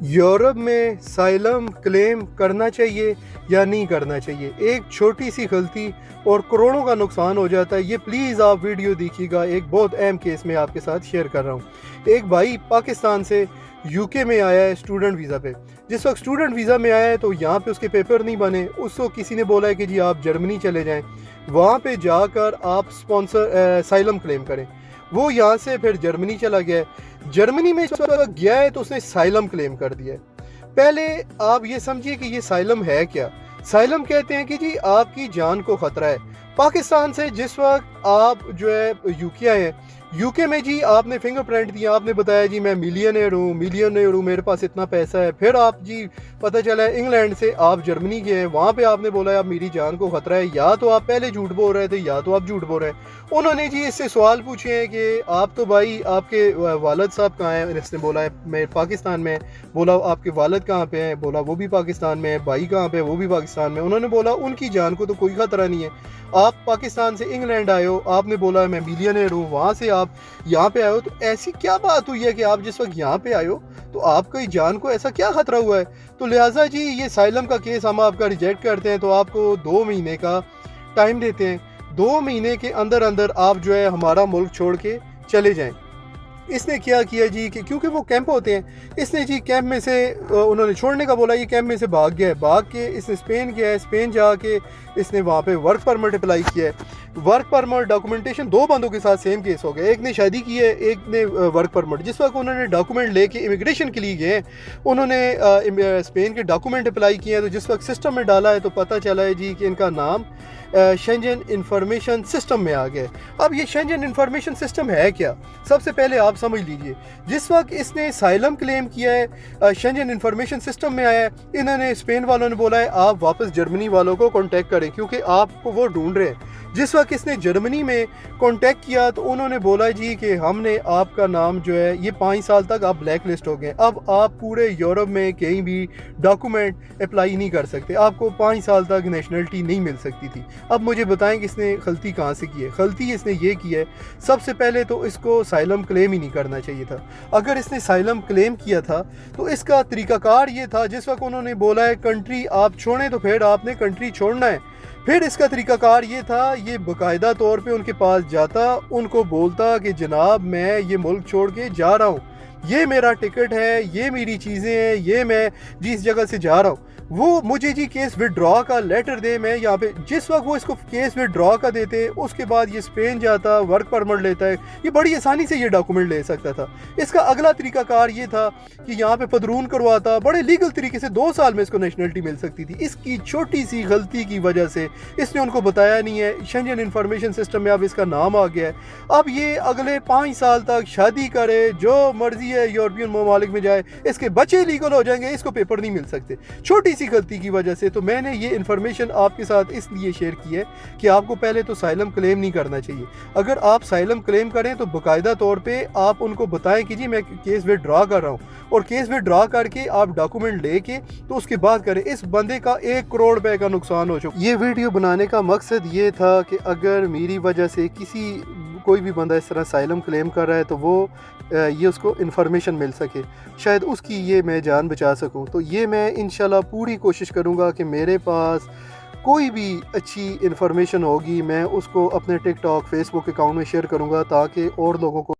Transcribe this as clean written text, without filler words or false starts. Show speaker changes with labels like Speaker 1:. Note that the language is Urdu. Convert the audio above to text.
Speaker 1: یورپ میں سائلم کلیم کرنا چاہیے یا نہیں کرنا چاہیے؟ ایک چھوٹی سی غلطی اور کروڑوں کا نقصان ہو جاتا ہے۔ یہ پلیز آپ ویڈیو دیکھیے گا، ایک بہت اہم کیس میں آپ کے ساتھ شیئر کر رہا ہوں۔ ایک بھائی پاکستان سے یو کے میں آیا ہے اسٹوڈنٹ ویزا پہ۔ جس وقت اسٹوڈنٹ ویزا میں آیا ہے تو یہاں پہ اس کے پیپر نہیں بنے، اس کو کسی نے بولا ہے کہ جی آپ جرمنی چلے جائیں، وہاں پہ جا کر آپ سائلم کلیم کریں۔ وہ یہاں سے پھر جرمنی چلا گیا ہے۔ جرمنی میں گیا ہے تو اس نے سائلم کلیم کر دیا ہے۔ پہلے آپ یہ سمجھیے کہ یہ سائلم ہے کیا۔ سائلم کہتے ہیں کہ جی آپ کی جان کو خطرہ ہے۔ پاکستان سے جس وقت آپ جو ہے یو کے آئے ہیں، یو کے میں جی آپ نے فنگر پرنٹ دیا، آپ نے بتایا جی میں ملینئر ہوں، میرے پاس اتنا پیسہ ہے۔ پھر آپ جی پتہ چلا ہے انگلینڈ سے آپ جرمنی گئے ہیں، وہاں پہ آپ نے بولا اب میری جان کو خطرہ ہے، یا تو آپ پہلے جھوٹ بول رہے تھے یا تو آپ جھوٹ بول رہے ہیں۔ انہوں نے جی اس سے سوال پوچھے ہیں کہ آپ تو بھائی آپ کے والد صاحب کہاں ہیں؟ اس نے بولا ہے میں پاکستان میں۔ بولا آپ کے والد کہاں پہ ہیں؟ بولا وہ بھی پاکستان میں ہے۔ بھائی کہاں پہ؟ وہ بھی پاکستان میں۔ انہوں نے بولا ان کی جان کو تو کوئی خطرہ نہیں ہے۔ آپ پاکستان سے انگلینڈ آئے ہو، آپ نے بولا میں ملینئر ہوں، وہاں سے آپ یہاں پہ آئے ہو، تو ایسی کیا بات ہوئی ہے کہ آپ جس وقت یہاں پہ آئے ہو تو آپ کی جان کو ایسا کیا خطرہ ہوا ہے؟ تو لہٰذا جی یہ سائلم کا کیس ہم آپ کا ریجیکٹ کرتے ہیں، تو آپ کو 2 مہینے کا ٹائم دیتے ہیں۔ 2 مہینے کے اندر آپ جو ہے ہمارا ملک چھوڑ کے چلے جائیں۔ اس نے کیا کیا جی کہ کیونکہ وہ کیمپ ہوتے ہیں، اس نے جی کیمپ میں سے انہوں نے چھوڑنے کا بولا، یہ کیمپ میں سے بھاگ گیا ہے۔ بھاگ کے اس نے اسپین گیا ہے، اسپین جا کے اس نے وہاں پہ ورک پرمٹ اپلائی کیا ہے۔ ورک پرمٹ ڈاکومنٹیشن 2 بندوں کے ساتھ سیم کیس ہو گیا، ایک نے شادی کی ہے، ایک نے ورک پرمٹ۔ جس وقت انہوں نے ڈاکومنٹ لے کے امیگریشن کے لیے گئے، انہوں نے اسپین کے ڈاکومنٹ اپلائی کیے ہیں، تو جس وقت سسٹم میں ڈالا ہے تو پتہ چلا ہے جی کہ ان کا نام شنجن انفارمیشن سسٹم میں آ گیا ہے۔ اب یہ شنجن انفارمیشن سسٹم ہے کیا؟ سب سے پہلے آپ سمجھ لیجئے، جس وقت اس نے سائلم کلیم کیا ہے، شنجن انفارمیشن سسٹم میں آیا ہے، انہوں نے اسپین والوں نے بولا ہے آپ واپس جرمنی والوں کو کانٹیکٹ کریں کیونکہ آپ کو وہ ڈھونڈ رہے ہیں۔ جس وقت اس نے جرمنی میں کانٹیکٹ کیا تو انہوں نے بولا جی کہ ہم نے آپ کا نام جو ہے یہ 5 سال تک آپ بلیک لسٹ ہو گئے، اب آپ پورے یورپ میں کہیں بھی ڈاکومنٹ اپلائی نہیں کر سکتے، آپ کو 5 سال تک نیشنلٹی نہیں مل سکتی تھی۔ اب مجھے بتائیں کہ اس نے غلطی کہاں سے کی ہے؟ غلطی اس نے یہ کی ہے، سب سے پہلے تو اس کو سائلم کلیم ہی نہیں کرنا چاہیے تھا۔ اگر اس نے سائلم کلیم کیا تھا تو اس کا طریقہ کار یہ تھا، جس وقت انہوں نے بولا ہے کنٹری آپ چھوڑیں تو پھر آپ نے کنٹری چھوڑنا ہے۔ پھر اس کا طریقہ کار یہ تھا، یہ باقاعدہ طور پہ ان کے پاس جاتا، ان کو بولتا کہ جناب میں یہ ملک چھوڑ کے جا رہا ہوں، یہ میرا ٹکٹ ہے، یہ میری چیزیں ہیں، یہ میں جس جگہ سے جا رہا ہوں، وہ مجھے جی کیس وڈرا کا لیٹر دے، میں یہاں پہ۔ جس وقت وہ اس کو کیس وڈرا کا دیتے، اس کے بعد یہ اسپین جاتا، ورک پرمٹ لیتا ہے، یہ بڑی آسانی سے یہ ڈاکومنٹ لے سکتا تھا۔ اس کا اگلا طریقہ کار یہ تھا کہ یہاں پہ پدرون کرواتا، بڑے لیگل طریقے سے 2 سال میں اس کو نیشنلٹی مل سکتی تھی۔ اس کی چھوٹی سی غلطی کی وجہ سے اس نے ان کو بتایا نہیں ہے، شنجن انفارمیشن سسٹم میں اب اس کا نام آ گیا ہے۔ اب یہ اگلے 5 سال تک شادی کرے، جو مرضی ہے یورپین ممالک میں جائے، اس کے بچے لیگل ہو جائیں گے، اس کو پیپر نہیں مل سکتے، چھوٹی سی غلطی کی وجہ سے۔ تو میں نے یہ انفارمیشن آپ کے ساتھ اس لیے شیئر کی ہے کہ آپ کو پہلے تو سائلم کلیم نہیں کرنا چاہیے۔ اگر آپ سائلم کلیم کریں تو باقاعدہ طور پہ آپ ان کو بتائیں کہ جی میں کیس وڈرا کر رہا ہوں، اور کیس وڈرا کر کے آپ ڈاکومنٹ لے کے تو اس کے بعد کریں۔ اس بندے کا 1 کروڑ روپے کا نقصان ہو چکا۔ یہ ویڈیو بنانے کا مقصد یہ تھا کہ اگر میری وجہ سے کوئی بھی بندہ اس طرح سائلم کلیم کر رہا ہے تو وہ یہ اس کو انفارمیشن مل سکے، شاید اس کی یہ میں جان بچا سکوں۔ تو یہ میں انشاءاللہ پوری کوشش کروں گا کہ میرے پاس کوئی بھی اچھی انفارمیشن ہوگی میں اس کو اپنے ٹک ٹاک، فیس بک اکاؤنٹ میں شیئر کروں گا تاکہ اور لوگوں کو